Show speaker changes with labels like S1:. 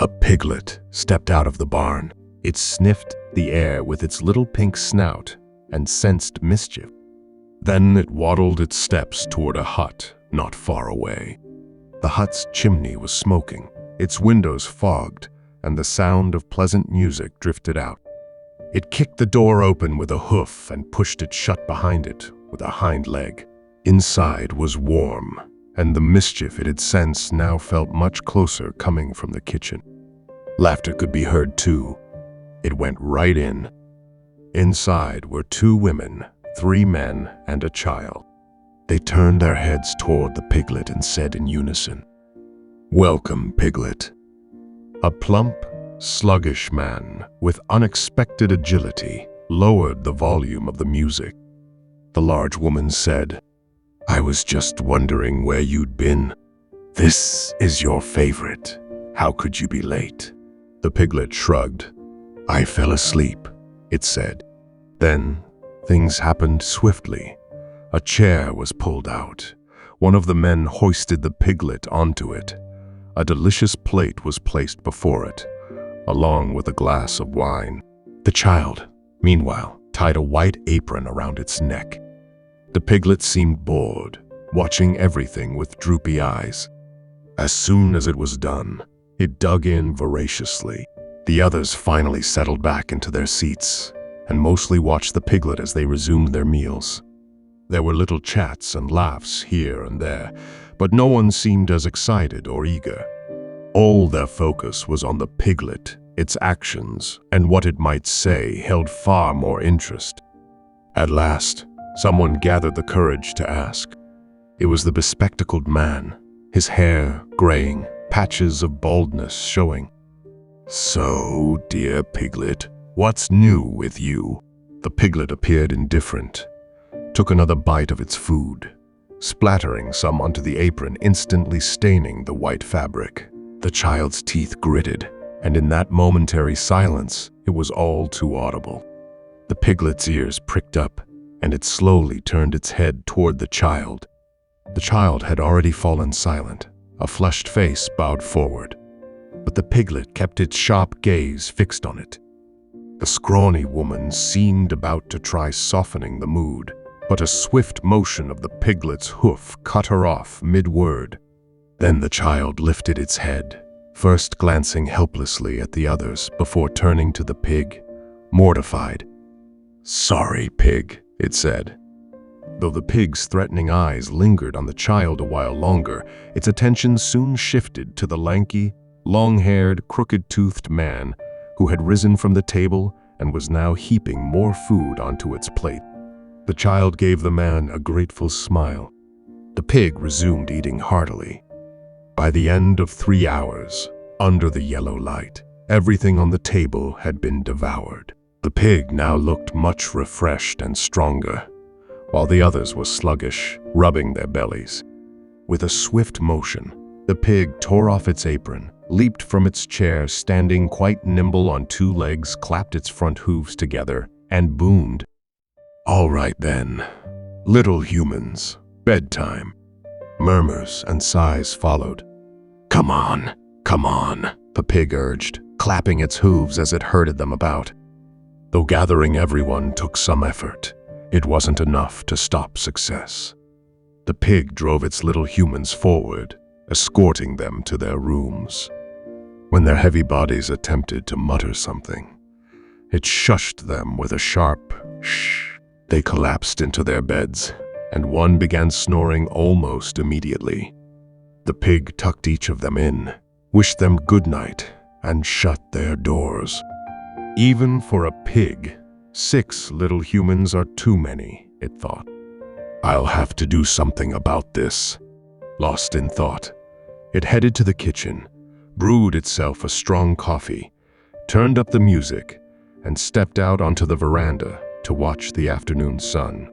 S1: A piglet stepped out of the barn. It sniffed the air with its little pink snout and sensed mischief. Then it waddled its steps toward a hut not far away. The hut's chimney was smoking, its windows fogged, and the sound of pleasant music drifted out. It kicked the door open with a hoof and pushed it shut behind it with a hind leg. Inside was warm, and the mischief it had sensed now felt much closer coming from the kitchen. Laughter could be heard too. It went right in. Inside were 2 women, 3 men, and a child. They turned their heads toward the piglet and said in unison, "Welcome, Piglet." A plump, sluggish man with unexpected agility lowered the volume of the music. The large woman said, "I was just wondering where you'd been. This is your favorite. How could you be late?" The piglet shrugged. "I fell asleep," it said. Then things happened swiftly. A chair was pulled out. One of the men hoisted the piglet onto it. A delicious plate was placed before it, along with a glass of wine. The child, meanwhile, tied a white apron around its neck. The piglet seemed bored, watching everything with droopy eyes. As soon as it was done, it dug in voraciously. The others finally settled back into their seats and mostly watched the piglet as they resumed their meals. There were little chats and laughs here and there, but no one seemed as excited or eager. All their focus was on the piglet, its actions, and what it might say held far more interest. At last, someone gathered the courage to ask. It was the bespectacled man, his hair graying, patches of baldness showing. "So, dear piglet, what's new with you?" The piglet appeared indifferent, took another bite of its food, splattering some onto the apron, instantly staining the white fabric. The child's teeth gritted, and in that momentary silence, it was all too audible. The piglet's ears pricked up, and it slowly turned its head toward the child. The child had already fallen silent, a flushed face bowed forward. But the piglet kept its sharp gaze fixed on it. The scrawny woman seemed about to try softening the mood, but a swift motion of the piglet's hoof cut her off mid-word. Then the child lifted its head, first glancing helplessly at the others before turning to the pig, mortified. "Sorry, pig," it said. Though the pig's threatening eyes lingered on the child a while longer, its attention soon shifted to the lanky, long-haired, crooked-toothed man who had risen from the table and was now heaping more food onto its plate. The child gave the man a grateful smile. The pig resumed eating heartily. By the end of 3 hours, under the yellow light, everything on the table had been devoured. The pig now looked much refreshed and stronger, while the others were sluggish, rubbing their bellies. With a swift motion, the pig tore off its apron, leaped from its chair, standing quite nimble on 2 legs, clapped its front hooves together, and boomed. "All right then, little humans, bedtime." Murmurs and sighs followed. Come on," the pig urged, clapping its hooves as it herded them about. Though gathering everyone took some effort, it wasn't enough to stop success. The pig drove its little humans forward, escorting them to their rooms. When their heavy bodies attempted to mutter something, it shushed them with a sharp shh. They collapsed into their beds, and one began snoring almost immediately. The pig tucked each of them in, wished them good night, and shut their doors. Even for a pig, 6 little humans are too many, it thought. "I'll have to do something about this." Lost in thought, it headed to the kitchen, brewed itself a strong coffee, turned up the music, and stepped out onto the veranda to watch the afternoon sun.